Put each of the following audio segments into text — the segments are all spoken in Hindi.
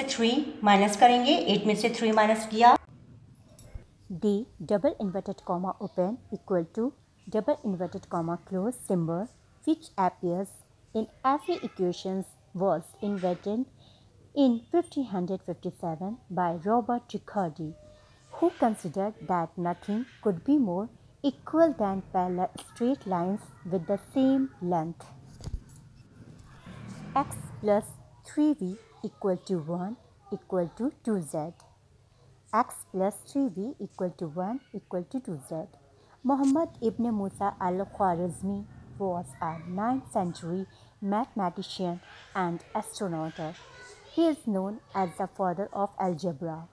से 3 माइनस करेंगे, 8 में से 3 माइनस किया। D double inverted comma open equal to double inverted comma close symbol which appears in every equations was invented in 1557 by Robert Ricardo, who considered that nothing could be more equal than parallel straight lines with the same length. X plus 3v equal to 1 equal to 2z. X plus 3v equal to 1 equal to 2z. Muhammad ibn Musa al-Khwarizmi was a 9th century mathematician and astronomer. He is known as the father of algebra,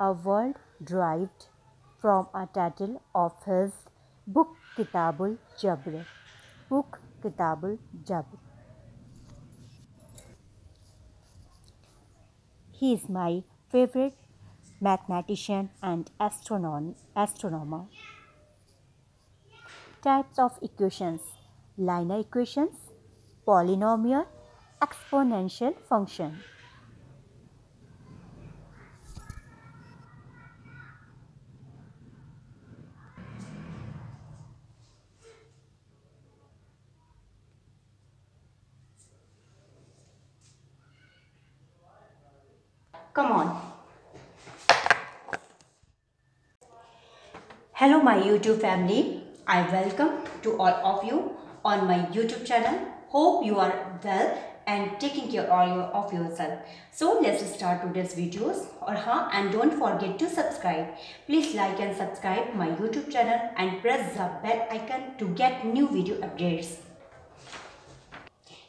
a word derived from a title of his book Kitabul Jabr. He is my favorite mathematician and astronomer. Types of equations: linear equations, polynomial, exponential function. Come on. Hello my YouTube family. I welcome to all of you on my YouTube channel. Hope you are well and taking care of yourself. So let's start today's videos. और हाँ, and don't forget to subscribe. Please like and subscribe my YouTube channel and press the bell icon to get new video updates.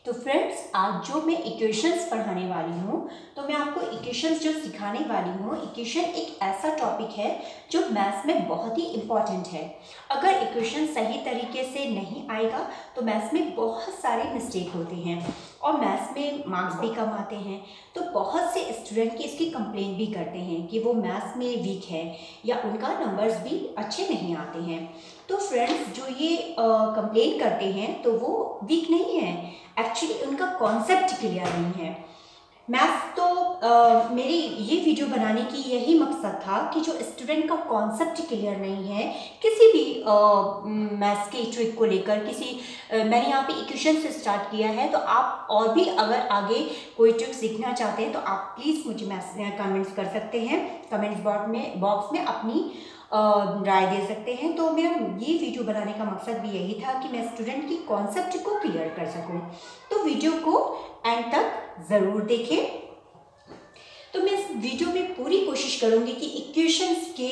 तो फ्रेंड्स, आज जो मैं इक्वेशंस पढ़ाने वाली हूँ, तो मैं आपको इक्वेशंस जो सिखाने वाली हूँ, इक्वेशन एक ऐसा टॉपिक है जो मैथ्स में बहुत ही इम्पॉर्टेंट है। अगर इक्वेशन सही तरीके से नहीं आएगा तो मैथ्स में बहुत सारे मिस्टेक होते हैं और मैथ्स में मार्क्स भी कम आते हैं। तो बहुत से स्टूडेंट की इसकी कंप्लेंट भी करते हैं कि वो मैथ्स में वीक है या उनका नंबर्स भी अच्छे नहीं आते हैं। तो फ्रेंड्स, जो ये कंप्लेंट करते हैं तो वो वीक नहीं है, एक्चुअली उनका कॉन्सेप्ट क्लियर नहीं है। मैथ्स तो मेरी ये वीडियो बनाने की यही मकसद था कि जो स्टूडेंट का कॉन्सेप्ट क्लियर नहीं है किसी भी मैथ्स के ट्रिक को लेकर, मैंने यहाँ पे इक्वेशन से स्टार्ट किया है। तो आप और भी अगर आगे कोई ट्रिक सीखना चाहते हैं तो आप प्लीज़ मुझे कमेंट्स कर सकते हैं, कमेंट्स बॉक्स में अपनी राय दे सकते हैं। तो मेरा ये वीडियो बनाने का मकसद भी यही था कि मैं स्टूडेंट की कॉन्सेप्ट को क्लियर कर सकूं। तो वीडियो को एंड तक ज़रूर देखें। तो मैं इस वीडियो में पूरी कोशिश करूंगी कि इक्वेशंस के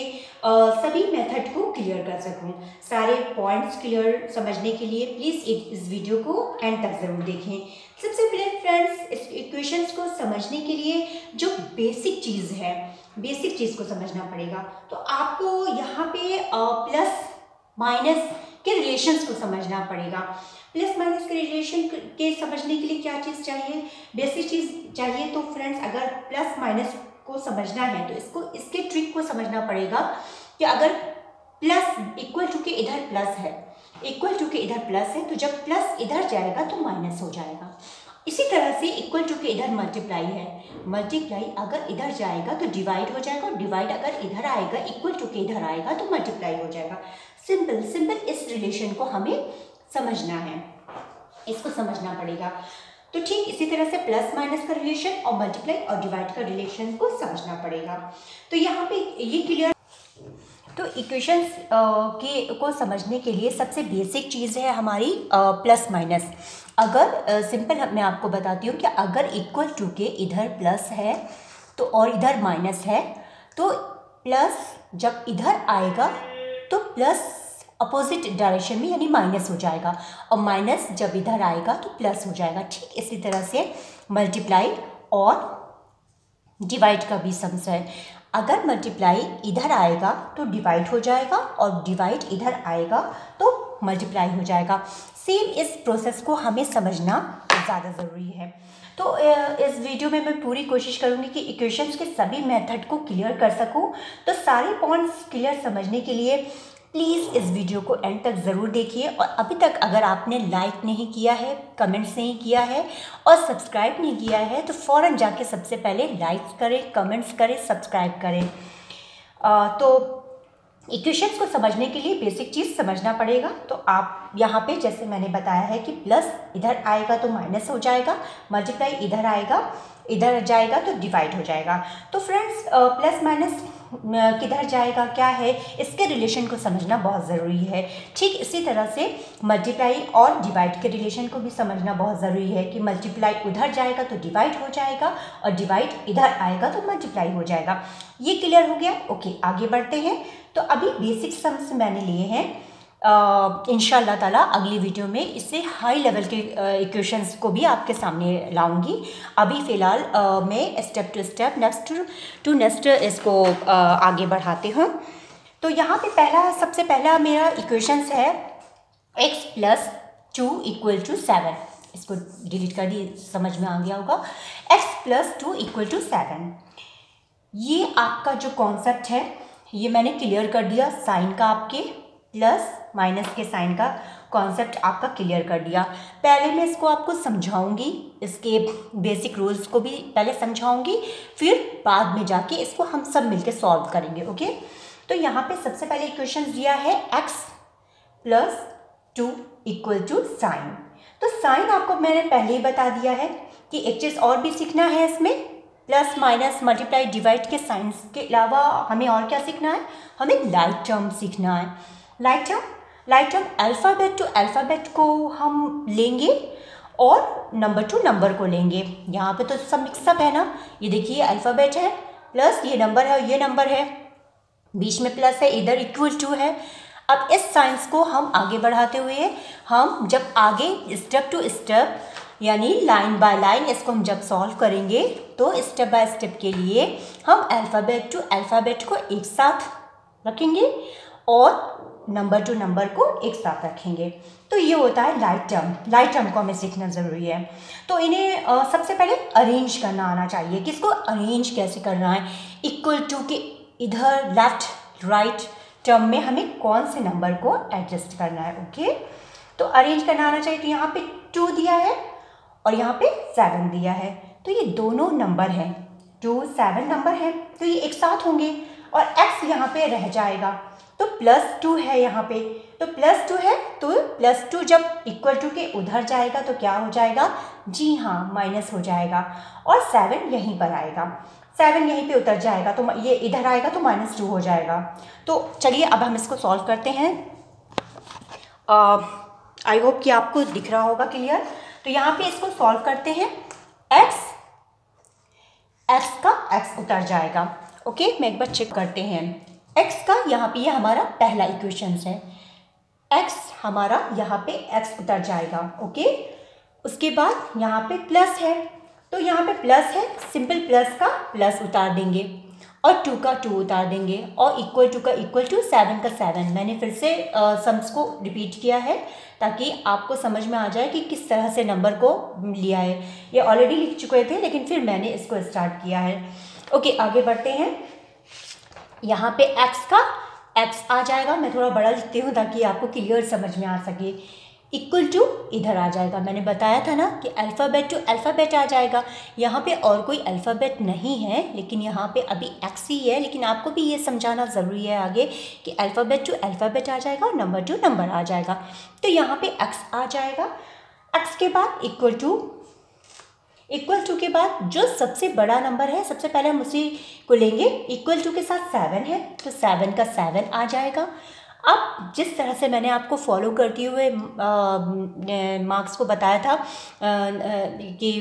सभी मेथड को क्लियर कर सकूं। सारे पॉइंट्स क्लियर समझने के लिए प्लीज़ इस वीडियो को एंड तक ज़रूर देखें। सबसे पहले फ्रेंड्स, इस इक्वेशंस को समझने के लिए जो बेसिक चीज़ है, बेसिक चीज़ को समझना पड़ेगा। तो आपको यहाँ पे प्लस माइनस के रिलेशंस को समझना पड़ेगा। प्लस माइनस के रिलेशन के समझने के लिए क्या चीज़ चाहिए? बेसिक चीज़ चाहिए। तो फ्रेंड्स, अगर प्लस माइनस को समझना है तो इसके ट्रिक को समझना पड़ेगा कि अगर प्लस इक्वल टू के इधर प्लस है, इक्वल टू के इधर प्लस है, तो जब प्लस इधर जाएगा तो माइनस हो जाएगा। इसी तरह से इक्वल टू के इधर मल्टीप्लाई है, मल्टीप्लाई अगर इधर जाएगा तो डिवाइड हो जाएगा, डिवाइड अगर इधर आएगा, इक्वल टू के इधर आएगा तो मल्टीप्लाई हो जाएगा। सिंपल सिंपल इस रिलेशन को हमें समझना है, इसको समझना पड़ेगा। तो ठीक इसी तरह से प्लस माइनस का रिलेशन और मल्टीप्लाई और डिवाइड का रिलेशन को समझना पड़ेगा। तो यहाँ पे ये क्लियर। तो इक्वेशंस को समझने के लिए सबसे बेसिक चीज़ है हमारी प्लस माइनस। अगर सिंपल मैं आपको बताती हूँ कि अगर इक्वल टू के इधर प्लस है तो और इधर माइनस है, तो प्लस जब इधर आएगा तो प्लस अपोजिट डायरेक्शन में यानी माइनस हो जाएगा, और माइनस जब इधर आएगा तो प्लस हो जाएगा। ठीक इसी तरह से मल्टीप्लाई और डिवाइड का भी समझ है। अगर मल्टीप्लाई इधर आएगा तो डिवाइड हो जाएगा और डिवाइड इधर आएगा तो मल्टीप्लाई हो जाएगा। सेम इस प्रोसेस को हमें समझना ज़्यादा ज़रूरी है। तो इस वीडियो में मैं पूरी कोशिश करूँगी कि इक्वेशंस के सभी मेथड को क्लियर कर सकूँ। तो सारे पॉइंट्स क्लियर समझने के लिए प्लीज़ इस वीडियो को एंड तक ज़रूर देखिए, और अभी तक अगर आपने लाइक नहीं किया है, कमेंट्स नहीं किया है और सब्सक्राइब नहीं किया है तो फ़ौरन जाके सबसे पहले लाइक करें, कमेंट्स करें, सब्सक्राइब करें। तो इक्वेशंस को समझने के लिए बेसिक चीज़ समझना पड़ेगा। तो आप यहाँ पे जैसे मैंने बताया है कि प्लस इधर आएगा तो माइनस हो जाएगा, मल्टीप्लाई इधर आएगा, इधर जाएगा तो डिवाइड हो जाएगा। तो फ्रेंड्स प्लस माइनस किधर जाएगा, क्या है, इसके रिलेशन को समझना बहुत ज़रूरी है। ठीक इसी तरह से मल्टीप्लाई और डिवाइड के रिलेशन को भी समझना बहुत ज़रूरी है कि मल्टीप्लाई उधर जाएगा तो डिवाइड हो जाएगा और डिवाइड इधर आएगा तो मल्टीप्लाई हो जाएगा। ये क्लियर हो गया? ओके, आगे बढ़ते हैं। तो अभी बेसिक सम्स मैंने लिए हैं, इंशाल्लाह ताला अगली वीडियो में इससे हाई लेवल के इक्वेशंस को भी आपके सामने लाऊंगी। अभी फ़िलहाल मैं step to step, next to next इसको आगे बढ़ाते हूँ। तो यहाँ पे सबसे पहला मेरा इक्वेशंस है x + 2 = 7। इसको डिलीट कर दी, समझ में आ गया होगा। x + 2 = 7, ये आपका जो कॉन्सेप्ट है ये मैंने क्लियर कर दिया। साइन का, आपके प्लस माइनस के साइन का कॉन्सेप्ट आपका क्लियर कर दिया। पहले मैं इसको आपको समझाऊंगी, इसके बेसिक रूल्स को भी पहले समझाऊंगी, फिर बाद में जाके इसको हम सब मिलके सॉल्व करेंगे। ओके, तो यहाँ पे सबसे पहले इक्वेशन दिया है x + 2 = साइन। तो साइन आपको मैंने पहले ही बता दिया है कि एक चीज़ और भी सीखना है इसमें, प्लस माइनस मल्टीप्लाई डिवाइड के साइंस के अलावा हमें और क्या सीखना है, हमें लाइक टर्म सीखना है। Like term alphabet to alphabet को हम लेंगे और नंबर टू नंबर को लेंगे। यहाँ पे तो सब मिक्सअप है ना, ये देखिए अल्फ़ाबेट है प्लस ये नंबर है और ये नंबर है, बीच में प्लस है, इधर =2 है। अब इस साइंस को हम आगे बढ़ाते हुए हम जब आगे स्टेप टू स्टेप यानी लाइन बाय लाइन इसको हम जब सॉल्व करेंगे तो स्टेप बाय स्टेप के लिए हम अल्फ़ाबेट टू अल्फ़ाबेट को एक साथ रखेंगे और नंबर टू नंबर को एक साथ रखेंगे। तो ये होता है लाइक टर्म। लाइक टर्म को हमें सीखना ज़रूरी है। तो इन्हें सबसे पहले अरेंज करना आना चाहिए। किसको अरेंज कैसे करना है, =, के इधर लेफ्ट राइट टर्म में हमें कौन से नंबर को एडजस्ट करना है। ओके, तो अरेंज करना आना चाहिए। तो यहाँ पे 2 दिया है और यहाँ पे 7 दिया है, तो ये दोनों नंबर हैं, 2 7 नंबर है, तो ये एक साथ होंगे और x यहाँ पे रह जाएगा। तो +2 है यहाँ पे, तो +2 है तो +2 जब =, के उधर जाएगा तो क्या हो जाएगा, जी हाँ माइनस हो जाएगा, और 7 यहीं पर आएगा, 7 यहीं पे उतर जाएगा तो ये इधर आएगा तो -2 हो जाएगा। तो चलिए अब हम इसको सॉल्व करते हैं। आई होप कि आपको दिख रहा होगा क्लियर। तो यहाँ पे इसको सॉल्व करते हैं, x का x उतर जाएगा। ओके, मैं एक बार चेक करते हैं। x का यहाँ पे ये हमारा पहला इक्वेशन है, x हमारा यहाँ पे x उतर जाएगा। ओके, उसके बाद यहाँ पे प्लस है, तो यहाँ पे प्लस है, सिंपल प्लस का प्लस उतार देंगे और 2 का 2 उतार देंगे और =, का =, 7 का 7। मैंने फिर से सम्स को रिपीट किया है ताकि आपको समझ में आ जाए कि किस तरह से नंबर को लिया है। ये ऑलरेडी लिख चुके थे लेकिन फिर मैंने इसको स्टार्ट किया है। ओके, आगे बढ़ते हैं। यहाँ पे x का x आ जाएगा, मैं थोड़ा बड़ा लिखती हूँ ताकि आपको क्लियर समझ में आ सके। =, इधर आ जाएगा, मैंने बताया था ना कि अल्फ़ाबेट टू अल्फ़ाबेट आ जाएगा। यहाँ पे और कोई अल्फ़ाबेट नहीं है, लेकिन यहाँ पे अभी x ही है, लेकिन आपको भी ये समझाना ज़रूरी है आगे कि अल्फ़ाबेट टू अल्फ़ाबेट आ जाएगा और नंबर टू नंबर आ जाएगा। तो यहाँ पे x आ जाएगा, x के बाद =, के बाद जो सबसे बड़ा नंबर है सबसे पहले हम उसी को लेंगे। =, के साथ 7 है तो 7 का 7 आ जाएगा। अब जिस तरह से मैंने आपको फॉलो करते हुए मार्क्स को बताया था कि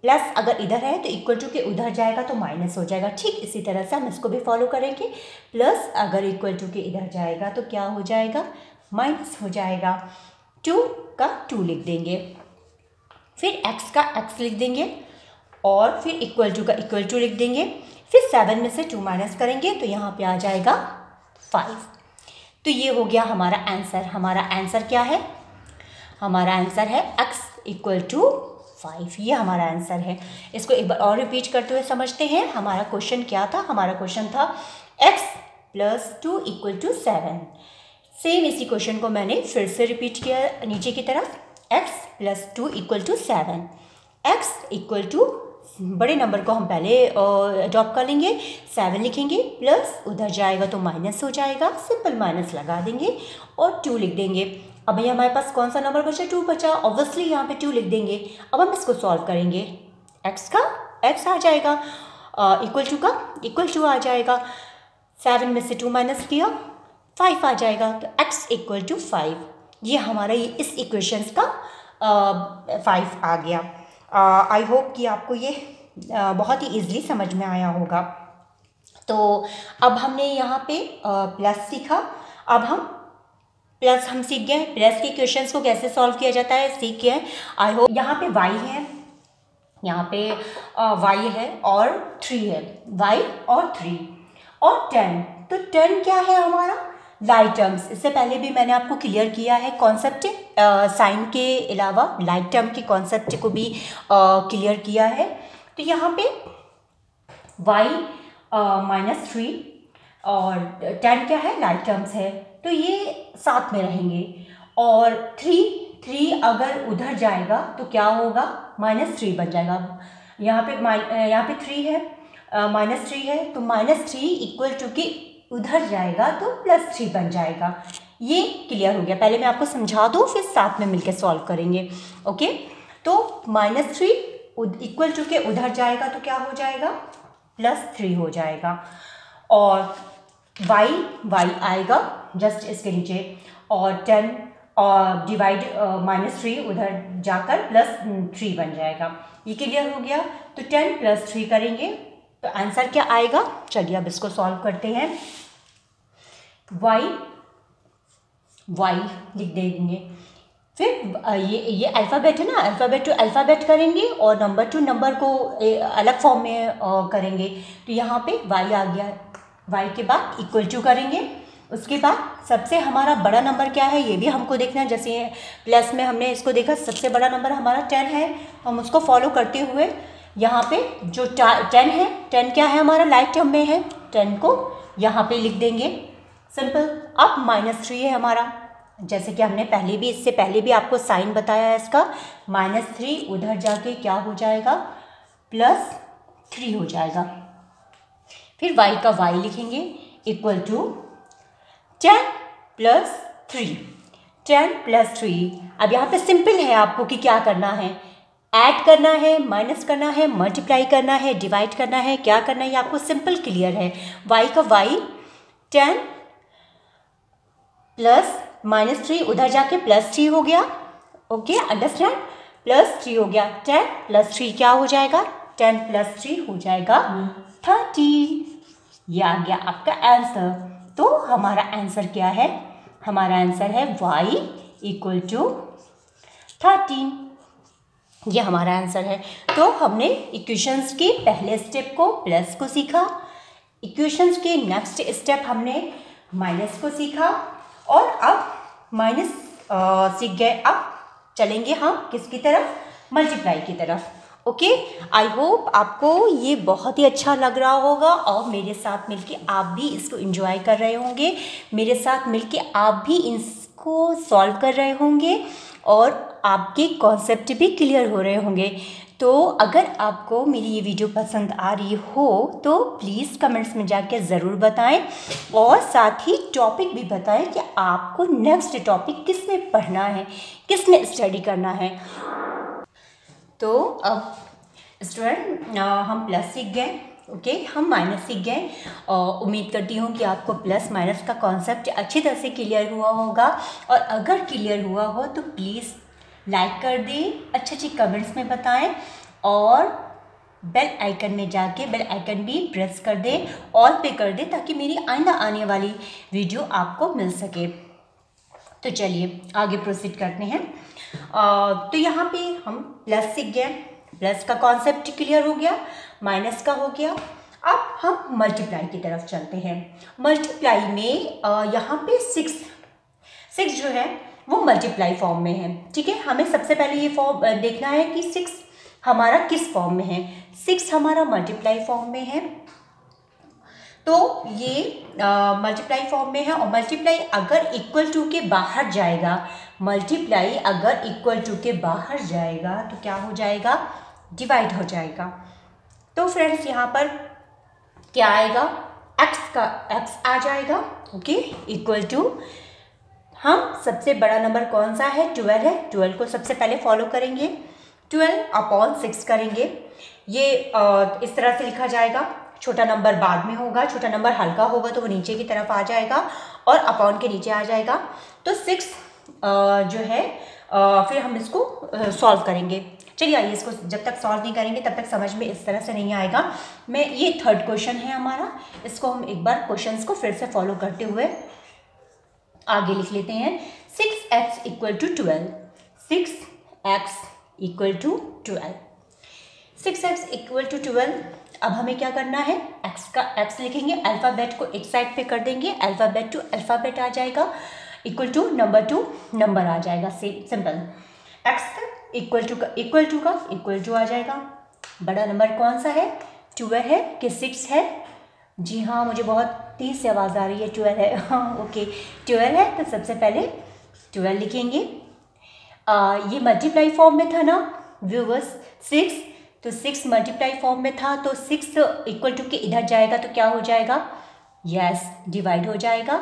प्लस अगर इधर है तो =, के उधर जाएगा तो माइनस हो जाएगा, ठीक इसी तरह से हम इसको भी फॉलो करेंगे। प्लस अगर =, के इधर जाएगा तो क्या हो जाएगा, माइनस हो जाएगा। 2 का 2 लिख देंगे, फिर x का x लिख देंगे और फिर =, का =, लिख देंगे, फिर 7 में से 2 माइनस करेंगे तो यहाँ पे आ जाएगा 5। तो ये हो गया हमारा आंसर। हमारा आंसर क्या है, हमारा आंसर है x = 5। ये हमारा आंसर है। इसको एक बार और रिपीट करते हुए समझते हैं। हमारा क्वेश्चन क्या था, हमारा क्वेश्चन था x + 2 = 7। सेम इसी क्वेश्चन को मैंने फिर से रिपीट किया नीचे की तरफ। x plus 2 equal to 7। x equal to बड़े नंबर को हम पहले अडॉप्ट कर लेंगे, 7 लिखेंगे, प्लस उधर जाएगा तो माइनस हो जाएगा, सिंपल माइनस लगा देंगे और 2 लिख देंगे। अब ये हमारे पास कौन सा नंबर बचा? 2 बचा, ऑब्वियसली यहाँ पे 2 लिख देंगे। अब हम इसको सॉल्व करेंगे, x का x आ जाएगा, इक्वल टू का इक्वल टू आ जाएगा, 7 में से 2 माइनस किया 5 आ जाएगा, तो x इक्वल टू 5। ये हमारा ये इस इक्वेशंस का 5 आ गया। आई होप कि आपको ये बहुत ही ईजिली समझ में आया होगा। तो अब हमने यहाँ पे प्लस सीखा, अब हम प्लस हम सीख गए, प्लस के क्वेश्चंस को कैसे सॉल्व किया जाता है सीख गए। आई होप यहाँ पे y है, यहाँ पे y है और 3 है, y और 3 और 10। तो 10 क्या है हमारा? Like terms. इससे पहले भी मैंने आपको क्लियर किया है कॉन्सेप्ट, साइन के अलावा लाइक टर्म के कॉन्सेप्ट को भी क्लियर किया है। तो यहाँ पे y माइनस 3 और 10 क्या है? लाइक टर्म्स है, तो ये साथ में रहेंगे। और 3 अगर उधर जाएगा तो क्या होगा? -3 बन जाएगा। यहाँ पे 3 है, -3 है, तो -3 इक्वल टू कि उधर जाएगा तो +3 बन जाएगा। ये क्लियर हो गया। पहले मैं आपको समझा दूँ, फिर साथ में मिलकर सॉल्व करेंगे। ओके, तो -3 इक्वल टू के उधर जाएगा तो क्या हो जाएगा? +3 हो जाएगा। और y आएगा जस्ट इसके नीचे, और 10 और डिवाइड -3 उधर जाकर +3 बन जाएगा। ये क्लियर हो गया। तो 10 + 3 करेंगे तो आंसर क्या आएगा? चलिए अब इसको सॉल्व करते हैं। y लिख देंगे, फिर ये अल्फ़ाबेट है ना, अल्फ़ाबेट टू अल्फ़ाबेट करेंगे और नंबर टू नंबर को अलग फॉर्म में करेंगे। तो यहाँ पे y आ गया, y के बाद इक्वल टू करेंगे। उसके बाद सबसे हमारा बड़ा नंबर क्या है ये भी हमको देखना है। जैसे प्लस में हमने इसको देखा, सबसे बड़ा नंबर हमारा 10 है, हम उसको फॉलो करते हुए यहाँ पे जो 10 है, 10 क्या है हमारा? लाइक टर्म में है, 10 को यहाँ पे लिख देंगे, सिंपल। अब -3 है हमारा, जैसे कि हमने इससे पहले भी आपको साइन बताया है इसका। -3 उधर जाके क्या हो जाएगा? +3 हो जाएगा। फिर y का y लिखेंगे इक्वल टू 10 + 3, 10 + 3। अब यहाँ पे सिंपल है आपको कि क्या करना है, ऐड करना है, माइनस करना है, मल्टीप्लाई करना है, डिवाइड करना है, क्या करना है ये आपको सिंपल क्लियर है। y का y 10 प्लस -3 उधर जाके +3 हो गया। Okay, understand? +3 हो गया, 10 + 3 क्या हो जाएगा? 10 + 3 हो जाएगा 30। ये आ गया आपका आंसर। तो हमारा आंसर क्या है? हमारा आंसर है y इक्वल टू 13। ये हमारा आंसर है। तो हमने इक्वेशंस के पहले स्टेप को प्लस को सीखा, इक्वेशंस के नेक्स्ट स्टेप हमने माइनस को सीखा, और अब माइनस सीख गए। अब चलेंगे हम किसकी तरफ? मल्टीप्लाई की तरफ। ओके, आई होप आपको ये बहुत ही अच्छा लग रहा होगा और मेरे साथ मिलके आप भी इसको एंजॉय कर रहे होंगे, मेरे साथ मिलके आप भी इसको सॉल्व कर रहे होंगे और आपके कॉन्सेप्ट भी क्लियर हो रहे होंगे। तो अगर आपको मेरी ये वीडियो पसंद आ रही हो तो प्लीज़ कमेंट्स में जाके ज़रूर बताएं, और साथ ही टॉपिक भी बताएं कि आपको नेक्स्ट टॉपिक किस में पढ़ना है, किस में स्टडी करना है। तो अब स्टूडेंट हम प्लस सीख गए, ओके, हम माइनस सीख गए। उम्मीद करती हूँ कि आपको प्लस माइनस का कॉन्सेप्ट अच्छी तरह से क्लियर हुआ होगा, और अगर क्लियर हुआ हो तो प्लीज़ लाइक कर दें, अच्छी कमेंट्स में बताएं, और बेल आइकन में जाके बेल आइकन भी प्रेस कर दें, ऑल पे कर दें, ताकि मेरी आइंदा आने वाली वीडियो आपको मिल सके। तो चलिए आगे प्रोसीड करते हैं। तो यहाँ पे हम प्लस सीख गए, प्लस का कॉन्सेप्ट क्लियर हो गया, माइनस का हो गया। अब हम मल्टीप्लाई की तरफ चलते हैं। मल्टीप्लाई में यहाँ पे 6 जो है वो मल्टीप्लाई फॉर्म में है, ठीक है। हमें सबसे पहले ये फॉर्म देखना है कि 6 हमारा किस फॉर्म में है। 6 हमारा मल्टीप्लाई फॉर्म में है। तो ये मल्टीप्लाई फॉर्म में है, और मल्टीप्लाई अगर इक्वल टू के बाहर जाएगा, मल्टीप्लाई अगर इक्वल टू के बाहर जाएगा तो क्या हो जाएगा, डिवाइड हो जाएगा। तो फ्रेंड्स यहाँ पर क्या आएगा, x आ जाएगा, ओके, इक्वल टू, हम सबसे बड़ा नंबर कौन सा है, 12 है, 12 को सबसे पहले फॉलो करेंगे, 12/6 करेंगे। ये इस तरह से लिखा जाएगा, छोटा नंबर बाद में होगा, छोटा नंबर हल्का होगा तो वो नीचे की तरफ आ जाएगा और अपॉन के नीचे आ जाएगा। तो 6 जो है फिर हम इसको सॉल्व करेंगे। चलिए आइए, इसको जब तक सॉल्व नहीं करेंगे तब तक समझ में इस तरह से नहीं आएगा। ये थर्ड क्वेश्चन है हमारा, इसको हम एक बार क्वेश्चंस को फिर से फॉलो करते हुए आगे लिख लेते हैं। 6x = 12, 6x = 12, 6x = 12। अब हमें क्या करना है, x लिखेंगे, अल्फ़ाबेट को एक साइड पे कर देंगे, अल्फ़ाबेट टू अल्फ़ाबेट आ जाएगा, equal to number to number आ जाएगा, सिंपल। x इक्वल टू आ जाएगा। बड़ा नंबर कौन सा है, 12 है कि 6 है? जी हाँ, मुझे बहुत तेज़ से आवाज़ आ रही है, 12 है। ओके, 12 है तो सबसे पहले 12 लिखेंगे। ये मल्टीप्लाई फॉर्म में था ना व्यूवर्स, 6, तो 6 मल्टीप्लाई फॉर्म में था, तो 6 इक्वल टू के इधर जाएगा तो क्या हो जाएगा, यस, डिवाइड हो जाएगा।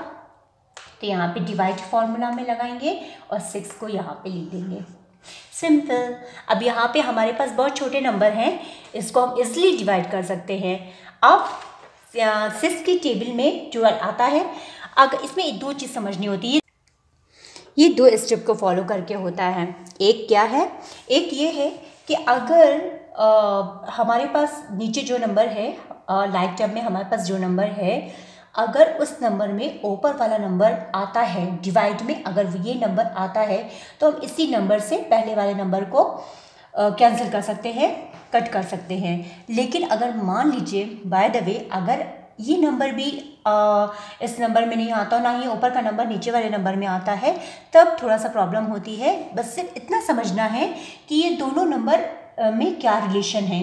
तो यहाँ पे डिवाइड फॉर्मूला में लगाएंगे और 6 को यहाँ पे लिख देंगे, सिंपल। अब यहाँ पे हमारे पास बहुत छोटे नंबर हैं, इसको हम इजली डिवाइड कर सकते हैं। अब 6 की टेबल में 12 आता है। अगर इसमें दो चीज़ समझनी होती है, ये दो स्टेप को फॉलो करके होता है। एक क्या है, एक ये है कि अगर हमारे पास नीचे जो नंबर है, लाइक टर्म में हमारे पास जो नंबर है, अगर उस नंबर में ऊपर वाला नंबर आता है, डिवाइड में अगर ये नंबर आता है, तो हम इसी नंबर से पहले वाले नंबर को कैंसिल कर सकते हैं, कट कर सकते हैं। लेकिन अगर मान लीजिए बाय द वे, अगर ये नंबर भी इस नंबर में नहीं आता, ना ही ऊपर का नंबर नीचे वाले नंबर में आता है, तब थोड़ा सा प्रॉब्लम होती है। बस सिर्फ इतना समझना है कि ये दोनों नंबर में क्या रिलेशन है,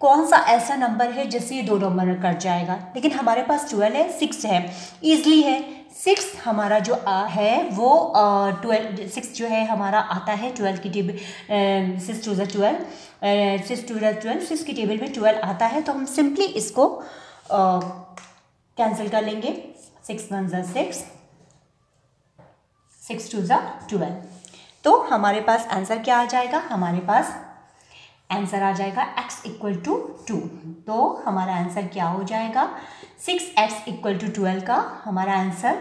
कौन सा ऐसा नंबर है जिससे ये दो नंबर कट जाएगा। लेकिन हमारे पास 12 है, 6 है, ईजली है। 6 हमारा जो है वो 6 जो है हमारा आता है 12 की टेबल, 6 2 12, 6 2 12, 6 की टेबल में 12 आता है। तो हम सिंपली इसको कैंसिल कर लेंगे, 6 1 6, 6 2 12। तो हमारे पास आंसर क्या आ जाएगा, हमारे पास आंसर आ जाएगा x = 2। तो हमारा आंसर क्या हो जाएगा, 6x = 12 का हमारा आंसर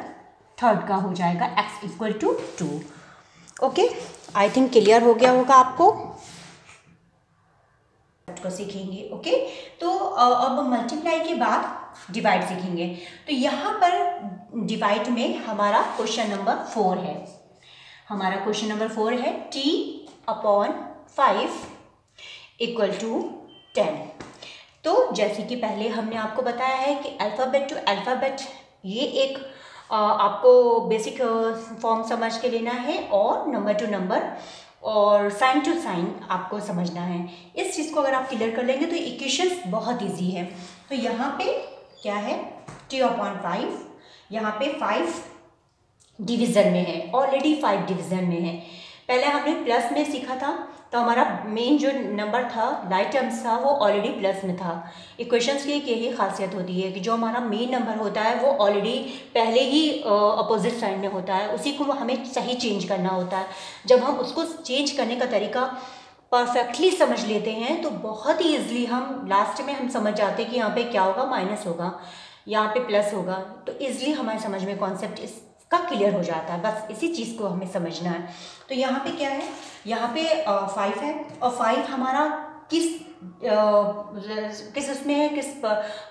थर्ड का हो जाएगा, x = 2। Okay, I think clear हो गया होगा आपको, को सीखेंगे। ओके, तो अब मल्टीप्लाई के बाद डिवाइड सीखेंगे। तो यहाँ पर डिवाइड में हमारा क्वेश्चन नंबर 4 है, हमारा क्वेश्चन नंबर 4 है, t/5 = 10। तो जैसे कि पहले हमने आपको बताया है कि अल्फ़ाबेट टू अल्फ़ाबेट, ये एक आपको बेसिक फॉर्म समझ के लेना है, और नंबर टू नंबर और साइन टू साइन आपको समझना है। इस चीज़ को अगर आप क्लियर कर लेंगे तो इक्वेशंस बहुत इजी है। तो यहाँ पे क्या है, t/5, यहाँ पे 5 डिवीज़न में है, ऑलरेडी 5 डिवीज़न में है। पहले हमने प्लस में सीखा था, तो हमारा मेन जो नंबर था, लाइट टर्म्स था, वो ऑलरेडी प्लस में था। इक्वेशंस की एक यही खासियत होती है कि जो हमारा मेन नंबर होता है वो ऑलरेडी पहले ही अपोजिट साइड में होता है, उसी को हमें सही चेंज करना होता है। जब हम उसको चेंज करने का तरीका परफेक्टली समझ लेते हैं तो बहुत ही ईजिली हम लास्ट में हम समझ जाते हैं कि यहाँ पे क्या होगा, माइनस होगा, यहाँ पे प्लस होगा। तो ईजिली हमारे समझ में कॉन्सेप्ट का क्लियर हो जाता है। बस इसी चीज़ को हमें समझना है। तो यहाँ पे क्या है, यहाँ पे 5 है, और 5 हमारा किस उसमें है, किस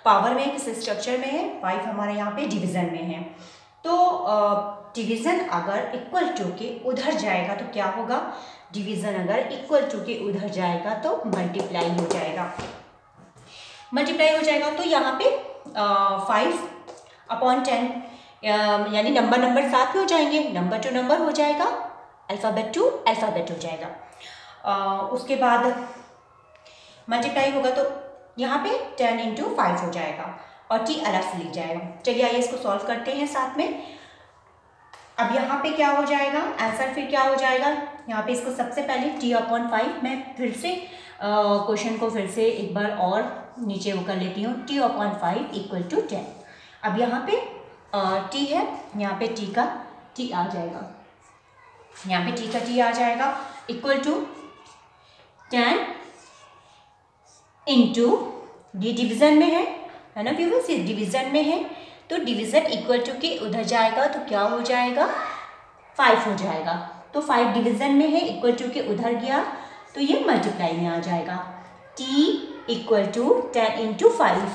पावर में है, किस स्ट्रक्चर में है, 5 हमारे यहाँ पे डिवीज़न में है। तो डिवीज़न अगर इक्वल टू के उधर जाएगा तो क्या होगा, डिवीज़न अगर इक्वल टू के उधर जाएगा तो मल्टीप्लाई हो जाएगा, मल्टीप्लाई हो जाएगा। तो यहाँ पे 5/10 यानी नंबर साथ में हो जाएंगे, नंबर टू नंबर हो जाएगा, अल्फ़ाबेट टू अल्फ़ाबेट हो जाएगा। उसके बाद मल्टीप्लाई होगा तो यहाँ पे 10 × 5 हो जाएगा, और टी अलग से लिख जाएगा। चलिए आइए इसको सॉल्व करते हैं साथ में। अब यहाँ पे क्या हो जाएगा, आंसर फिर क्या हो जाएगा, यहाँ पे इसको सबसे पहले t/5, मैं फिर से क्वेश्चन को फिर से एक बार और नीचे वो कर लेती हूँ, t/5 = 10। अब यहाँ पे t है, यहाँ पे t का t आ जाएगा, यहाँ पे t का t आ जाएगा इक्वल टू 10 इंटू, ये डिवीज़न में है ना व्यूअर्स, ये डिवीज़न में है तो डिवीज़न इक्वल टू के उधर जाएगा तो क्या हो जाएगा, 5 हो जाएगा। तो 5 डिवीज़न में है, इक्वल टू के उधर गया तो ये मल्टीप्लाई में आ जाएगा, t = 10 इंटू 5।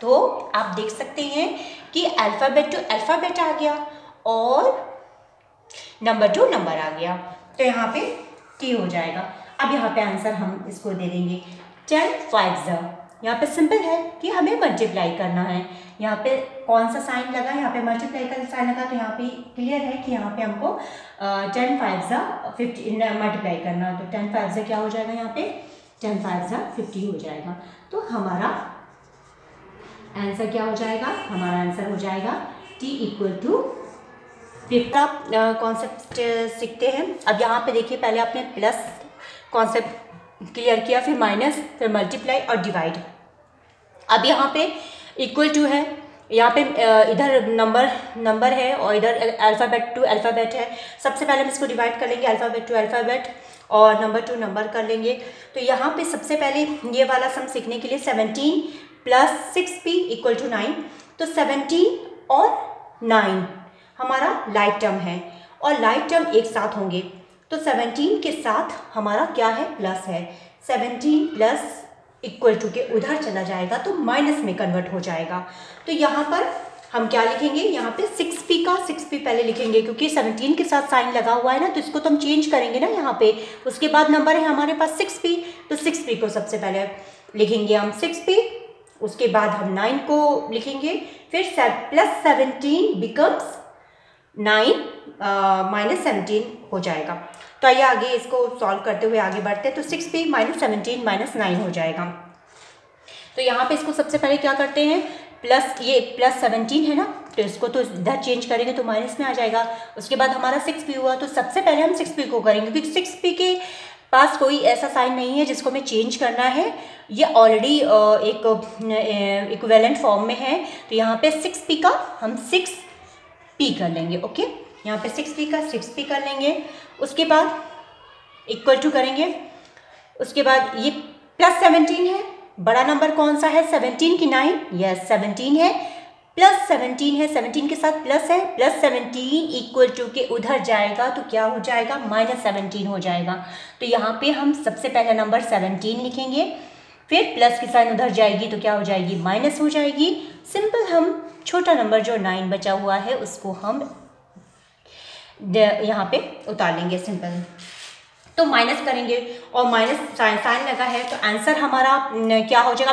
तो आप देख सकते हैं कि अल्फ़ाबेट टू अल्फ़ाबेट आ गया और नंबर टू नंबर आ गया, तो यहाँ पे t हो जाएगा। अब यहाँ पे आंसर हम इसको दे देंगे 10 5 यहाँ पे सिंपल है कि हमें मल्टीप्लाई करना है। यहाँ पे कौन सा साइन लगा, यहाँ पे मल्टीप्लाई का साइन लगा, तो यहाँ पे क्लियर है कि यहाँ पे हमको 10 5 50 मल्टीप्लाई करना है। तो 10 5 क्या हो जाएगा, यहाँ पे 10 5 50 हो जाएगा। तो हमारा आंसर क्या हो जाएगा, हमारा आंसर हो जाएगा t = 50। कॉन्सेप्ट सीखते हैं। अब यहाँ पे देखिए, पहले आपने प्लस कॉन्सेप्ट क्लियर किया, फिर माइनस, फिर मल्टीप्लाई और डिवाइड। अब यहाँ पे इक्वल टू है, यहाँ पे इधर नंबर है और इधर अल्फ़ाबेट टू अल्फ़ाबेट है। सबसे पहले हम इसको डिवाइड कर लेंगे, अल्फ़ाबेट टू अल्फ़ाबेट और नंबर टू नंबर कर लेंगे। तो यहाँ पे सबसे पहले ये वाला सम सीखने के लिए 17 + 6p = 9। तो 17 और 9 हमारा लाइट टर्म है और लाइट टर्म एक साथ होंगे, तो 17 के साथ हमारा क्या है, प्लस है। 17 प्लस इक्वल टू के उधर चला जाएगा तो माइनस में कन्वर्ट हो जाएगा। तो यहाँ पर हम क्या लिखेंगे, यहाँ पे 6p का 6p पहले लिखेंगे क्योंकि 17 के साथ साइन लगा हुआ है ना, तो इसको तो हम चेंज करेंगे ना यहाँ पे। उसके बाद नंबर है हमारे पास 6p, तो 6p को सबसे पहले लिखेंगे हम 6p, उसके बाद हम 9 को लिखेंगे, फिर +17 बिकम्स 9 -17 हो जाएगा। तो आइए आगे इसको सॉल्व करते हुए आगे बढ़ते हैं। तो 6p - 17 - 9 हो जाएगा। तो यहाँ पे इसको सबसे पहले क्या करते हैं, प्लस ये +17 है ना, तो इसको तो इधर चेंज करेंगे तो माइनस में आ जाएगा। उसके बाद हमारा 6p हुआ, तो सबसे पहले हम 6p को करेंगे क्योंकि 6p के पास कोई ऐसा साइन नहीं है जिसको हमें चेंज करना है, ये ऑलरेडी एक इक्विवेलेंट फॉर्म में है। तो यहाँ पे 6p का हम 6p कर लेंगे। ओके, यहाँ पे 6p का 6p कर लेंगे। उसके बाद इक्वल टू करेंगे, उसके बाद ये +17 है, बड़ा नंबर कौन सा है, 17 की 9, यस 17 है, +17 है, 17 के साथ प्लस है, +17 इक्वल टू के उधर जाएगा तो क्या हो जाएगा, -17 हो जाएगा। तो यहाँ पे हम सबसे पहला नंबर 17 लिखेंगे, फिर प्लस की साइन उधर जाएगी तो क्या हो जाएगी, माइनस हो जाएगी। सिंपल हम छोटा नंबर जो 9 बचा हुआ है उसको हम यहाँ पे उतार लेंगे सिंपल। तो माइनस करेंगे और माइनस साइन लगा है तो आंसर हमारा क्या हो जाएगा।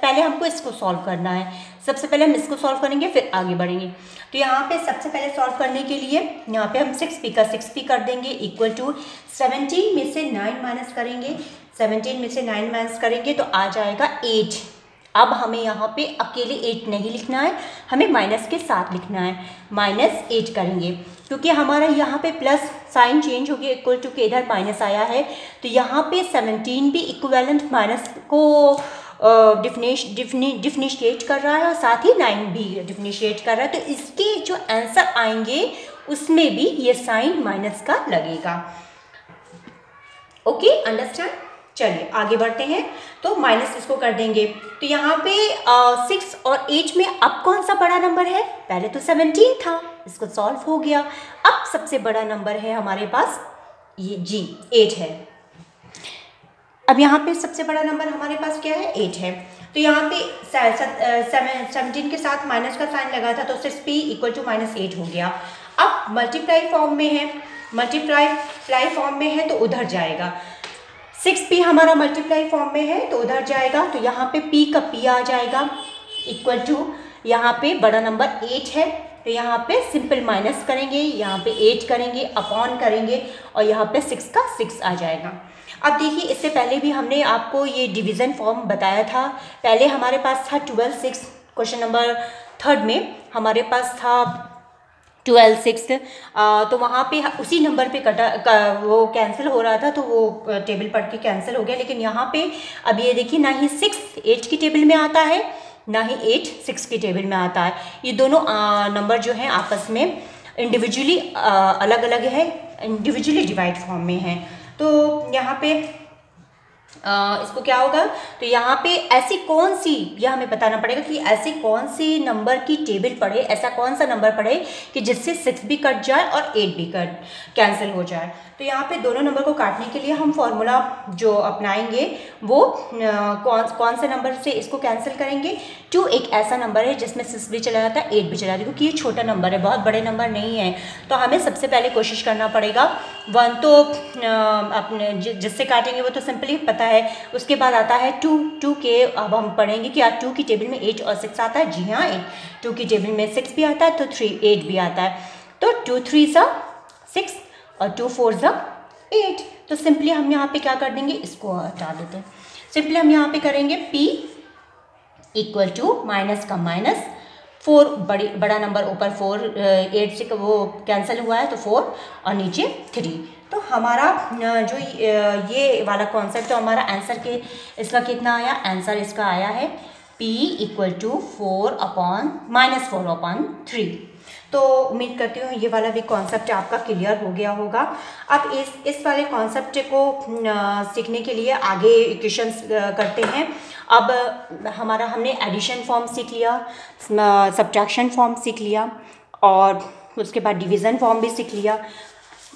पहले हमको इसको सॉल्व करना है, सबसे पहले हम इसको सॉल्व करेंगे फिर आगे बढ़ेंगे। तो यहाँ पे सबसे पहले सॉल्व करने के लिए यहाँ पे हम 6p का 6p कर देंगे इक्वल टू 17 में से 9 माइनस करेंगे, 17 में से 9 माइनस करेंगे तो आ जाएगा 8। अब हमें यहाँ पे अकेले 8 नहीं लिखना है, हमें माइनस के साथ लिखना है, -8 करेंगे क्योंकि हमारा यहाँ पे प्लस साइन चेंज हो गया, इक्वल टू के इधर माइनस आया है। तो यहाँ पे 17 भी इक्विवेलेंट माइनस को डिफरेंशिएट कर रहा है और साथ ही 9 भी डिफरेंशिएट कर रहा है। तो इसके जो आंसर आएंगे उसमें भी ये साइन माइनस का लगेगा। Okay, understand. चलिए आगे बढ़ते हैं। तो माइनस इसको कर देंगे, तो यहाँ पे 6 और 8 में अब कौन सा बड़ा नंबर है, पहले तो 17 था, इसको सॉल्व हो गया। अब सबसे बड़ा नंबर है हमारे पास ये जी 8 है। अब यहाँ पे सबसे बड़ा नंबर हमारे पास क्या है, 8 है। तो यहाँ पे 17 के साथ माइनस का साइन लगा था तो 6p इक्वल टू -8 हो गया। अब मल्टीप्लाई फॉर्म में है, मल्टीप्लाई फॉर्म में है तो उधर जाएगा। 6p हमारा मल्टीप्लाई फॉर्म में है तो उधर जाएगा, तो यहाँ पे p का p आ जाएगा इक्वल टू, यहाँ पे बड़ा नंबर 8 है तो यहाँ पे सिंपल माइनस करेंगे, यहाँ पे 8 करेंगे, अपॉन करेंगे और यहाँ पे 6 का 6 आ जाएगा। अब देखिए इससे पहले भी हमने आपको ये डिवीज़न फॉर्म बताया था। पहले हमारे पास था 12 6 क्वेश्चन नंबर 3 में हमारे पास था 12 6, तो वहाँ पे उसी नंबर पे वो कैंसिल हो रहा था, तो वो टेबल पढ़ के कैंसिल हो गया। लेकिन यहाँ पे अब ये देखिए, ना ही 6 8 की टेबल में आता है, ना ही 8 6 की टेबल में आता है। ये दोनों नंबर जो हैं आपस में इंडिविजुअली अलग अलग है, इंडिविजुअली डिवाइड फॉर्म में है। तो यहाँ पे इसको क्या होगा, तो यहाँ पे ऐसी कौन सी, यह हमें बताना पड़ेगा कि ऐसी कौन सी नंबर की टेबल पढ़े, ऐसा कौन सा नंबर पढ़े कि जिससे 6 भी कट जाए और 8 भी कैंसिल हो जाए। तो यहाँ पे दोनों नंबर को काटने के लिए हम फॉर्मूला जो अपनाएंगे वो कौन से नंबर से इसको कैंसिल करेंगे। 2 एक ऐसा नंबर है जिसमें 6 भी चला जाता है, 8 भी चला जाता है, क्योंकि ये छोटा नंबर है, बहुत बड़े नंबर नहीं है। तो हमें सबसे पहले कोशिश करना पड़ेगा 1, तो अपने जिससे काटेंगे वो तो सिंपली पता है। उसके बाद आता है 2 के, अब हम पढ़ेंगे कि 2 की टेबल में 8 और 6 आता है। जी हाँ, 2 की टेबल में 6 भी आता है, तो 8 भी आता है। तो 2 3 6 और 2 4 8। तो सिंपली हम यहाँ पे क्या कर देंगे, इसको हटा देते हैं। सिंपली हम यहाँ पे करेंगे P इक्वल टू माइनस का माइनस 4, बड़ा नंबर ऊपर 4, 8 से वो कैंसिल हुआ है तो 4 और नीचे 3। तो हमारा जो ये वाला कॉन्सेप्ट, तो हमारा आंसर के इसका कितना आया, आंसर इसका आया है P इक्वल टू -4/3। तो उम्मीद करती हूँ ये वाला भी कॉन्सेप्ट आपका क्लियर हो गया होगा। अब इस वाले कॉन्सेप्ट को सीखने के लिए आगे इक्वेशंस करते हैं। अब हमने एडिशन फॉर्म सीख लिया, सब्ट्रैक्शन फॉर्म सीख लिया, और उसके बाद डिवीज़न फॉर्म भी सीख लिया,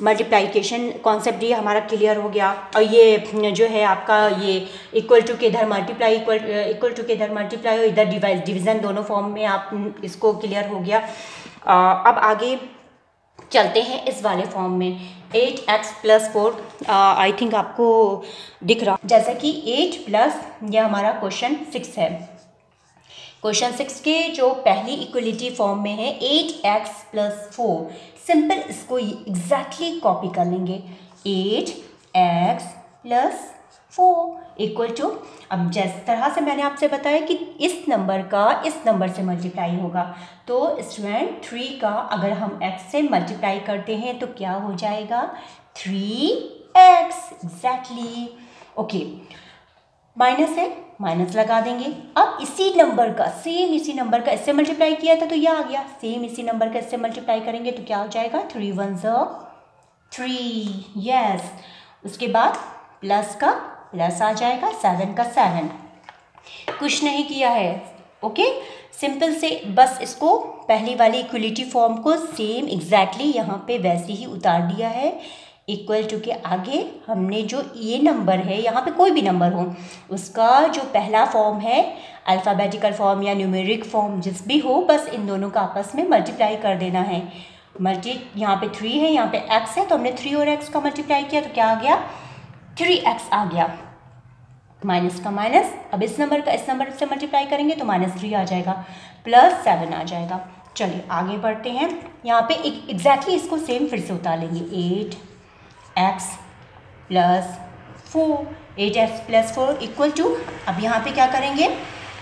मल्टीप्लिकेशन कॉन्सेप्ट ये हमारा क्लियर हो गया। और ये जो है आपका ये इक्वल टू के इधर मल्टीप्लाई, इक्वल टू के इधर मल्टीप्लाई और इधर डिवीज़न, दोनों फॉर्म में आप इसको क्लियर हो गया। अब आगे चलते हैं इस वाले फॉर्म में। 8x + 4 आई थिंक आपको दिख रहा, जैसा कि 8 प्लस यह हमारा क्वेश्चन 6 है। क्वेश्चन 6 के जो पहली इक्वलिटी फॉर्म में है 8x + 4, सिंपल इसको एग्जैक्टली कॉपी कर लेंगे। 8x + 4 इक्वल टू, अब जिस तरह से मैंने आपसे बताया कि इस नंबर का इस नंबर से मल्टीप्लाई होगा, तो स्टूडेंट 3 का अगर हम x से मल्टीप्लाई करते हैं तो क्या हो जाएगा, 3x एग्जैक्टली। ओके, माइनस है, माइनस लगा देंगे। अब इसी नंबर का, सेम इसी नंबर का इससे मल्टीप्लाई किया था तो यह आ गया, सेम इसी नंबर का इससे मल्टीप्लाई करेंगे तो क्या हो जाएगा, 3 1 3, यस। उसके बाद प्लस का प्लस आ जाएगा, 7 का 7, कुछ नहीं किया है। ओके, सिंपल से बस इसको पहली वाली इक्वलिटी फॉर्म को सेम एग्जैक्टली यहाँ पे वैसे ही उतार दिया है। इक्वल टू के आगे हमने जो ये नंबर है, यहाँ पे कोई भी नंबर हो, उसका जो पहला फॉर्म है, अल्फ़ाबेटिकल फॉर्म या न्यूमेरिक फॉर्म जिस भी हो, बस इन दोनों का आपस में मल्टीप्लाई कर देना है। यहाँ पे 3 है, यहाँ पे x है, तो हमने 3 और x का मल्टीप्लाई किया तो क्या आ गया, 3x आ गया। माइनस का माइनस, अब इस नंबर का इस नंबर से मल्टीप्लाई करेंगे तो -3 आ जाएगा, +7 आ जाएगा। चलिए आगे बढ़ते हैं। यहाँ पे एग्जैक्टली इसको सेम फिर से उतार लेंगे। 8x + 4, 8x + 4 इक्वल टू, अब यहाँ पे क्या करेंगे,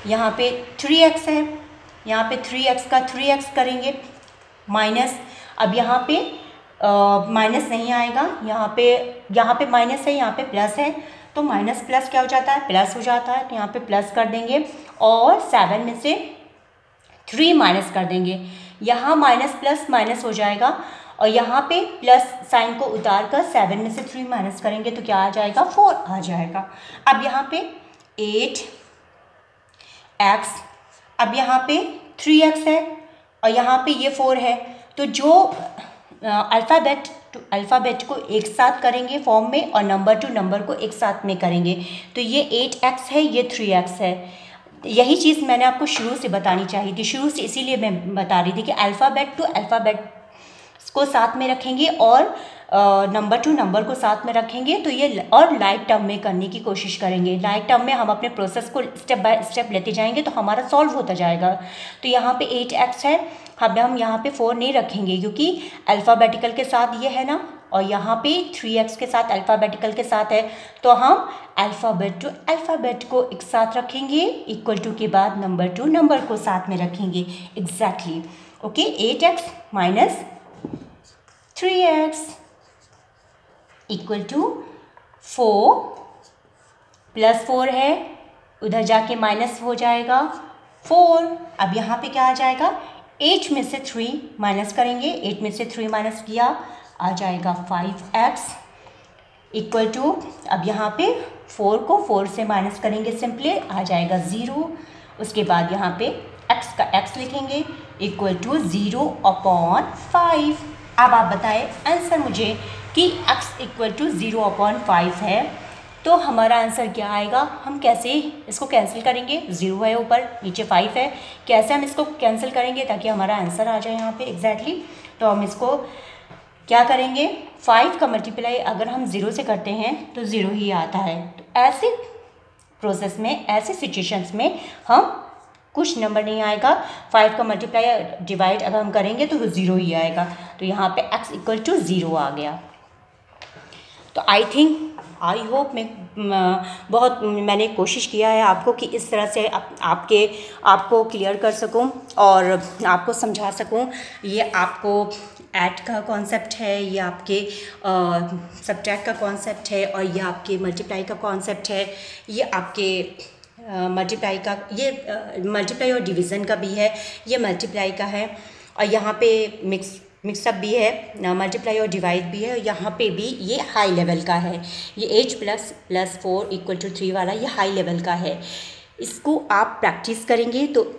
यहाँ पे 3x है, यहाँ पे 3x का 3x करेंगे, माइनस, अब यहाँ पे माइनस नहीं आएगा, यहाँ पे माइनस है, यहाँ पे प्लस है, तो माइनस प्लस क्या हो जाता है, प्लस हो जाता है, तो यहाँ पे प्लस कर देंगे और 7 में से 3 माइनस कर देंगे। यहाँ माइनस प्लस माइनस हो जाएगा और यहाँ पे प्लस साइन को उतार कर 7 में से 3 माइनस करेंगे तो क्या आ जाएगा, 4 आ जाएगा। अब यहाँ पे 8x, अब यहाँ पे 3x है और यहाँ पे ये 4 है, तो जो अल्फ़ाबेट को एक साथ करेंगे फॉर्म में और नंबर टू नंबर को एक साथ में करेंगे, तो ये 8x है, ये 3x है। यही चीज़ मैंने आपको शुरू से बतानी चाहिए थी, शुरू से इसीलिए मैं बता रही थी कि अल्फ़ाबेट टू अल्फ़ाबेट को साथ में रखेंगे और नंबर टू नंबर को साथ में रखेंगे, तो ये और लाइक टर्म में करने की कोशिश करेंगे। लाइक टर्म में हम अपने प्रोसेस को स्टेप बाय स्टेप लेते जाएंगे तो हमारा सॉल्व होता जाएगा। तो यहाँ पे 8x है, हम यहाँ पे 4 नहीं रखेंगे क्योंकि अल्फ़ाबेटिकल के साथ ये है ना, और यहाँ पे 3x के साथ अल्फ़ाबेटिकल के साथ है, तो हम अल्फ़ाबेट टू अल्फ़ाबेट को एक साथ रखेंगे, इक्वल टू के बाद नंबर टू नंबर को साथ में रखेंगे exactly. Okay, 8x minus 3x equal to 4 plus 4 है, उधर जाके माइनस हो जाएगा 4। अब यहाँ पे क्या आ जाएगा, 8 में से 3 माइनस करेंगे, 8 में से 3 माइनस किया, आ जाएगा 5x इक्वल टू, अब यहाँ पे 4 को 4 से माइनस करेंगे सिंपली, आ जाएगा 0। उसके बाद यहाँ पे x का x लिखेंगे इक्वल टू 0/5। अब आप बताएं आंसर मुझे कि x इक्वल टू 0/5 है, तो हमारा आंसर क्या आएगा। हम कैसे इसको कैंसिल करेंगे, 0 है ऊपर, नीचे 5 है, कैसे हम इसको कैंसिल करेंगे ताकि हमारा आंसर आ जाए यहाँ पे एग्जैक्टली। तो हम इसको क्या करेंगे, 5 का मल्टीप्लाई अगर हम 0 से करते हैं तो 0 ही आता है। तो ऐसे प्रोसेस में, ऐसे सिचुएशंस में हम कुछ नंबर नहीं आएगा, 5 का मल्टीप्लाई डिवाइड अगर हम करेंगे तो 0 ही आएगा। तो यहाँ पे x इक्वल टू 0 आ गया। तो आई होप मैंने कोशिश किया है आपको कि इस तरह से आपको क्लियर कर सकूं और आपको समझा सकूं। ये आपको ऐड का कॉन्सेप्ट है, ये आपके सब्ट्रैक्ट का कॉन्सेप्ट है, और ये आपके मल्टीप्लाई का कॉन्सेप्ट है, ये आपके मल्टीप्लाई और डिवीज़न का भी है, ये मल्टीप्लाई का है, और यहाँ पे मिक्सअप भी है, मल्टीप्लाई और डिवाइड भी है, और यहाँ पे भी ये हाई लेवल का है। ये 8 + 4 = 3 वाला ये हाई लेवल का है। इसको आप प्रैक्टिस करेंगे तो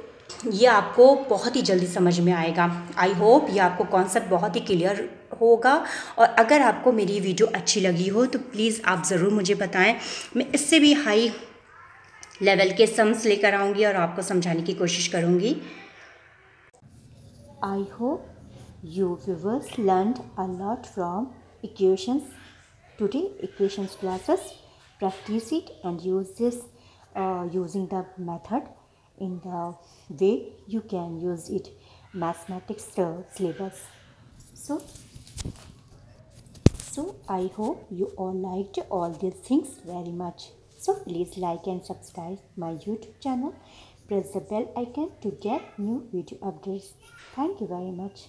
ये आपको बहुत ही जल्दी समझ में आएगा। आई होप ये आपको कॉन्सेप्ट बहुत ही क्लियर होगा। और अगर आपको मेरी वीडियो अच्छी लगी हो तो प्लीज़ आप ज़रूर मुझे बताएं, मैं इससे भी हाई लेवल के सम्स लेकर आऊँगी और आपको समझाने की कोशिश करूँगी। I hope you viewers learned a lot from equations. Today equations classes, practice it and use this using the method in the way you can use it mathematics syllabus. So I hope you all liked all these things very much. So please like and subscribe my YouTube channel. Press the bell icon to get new video updates. Thank you very much.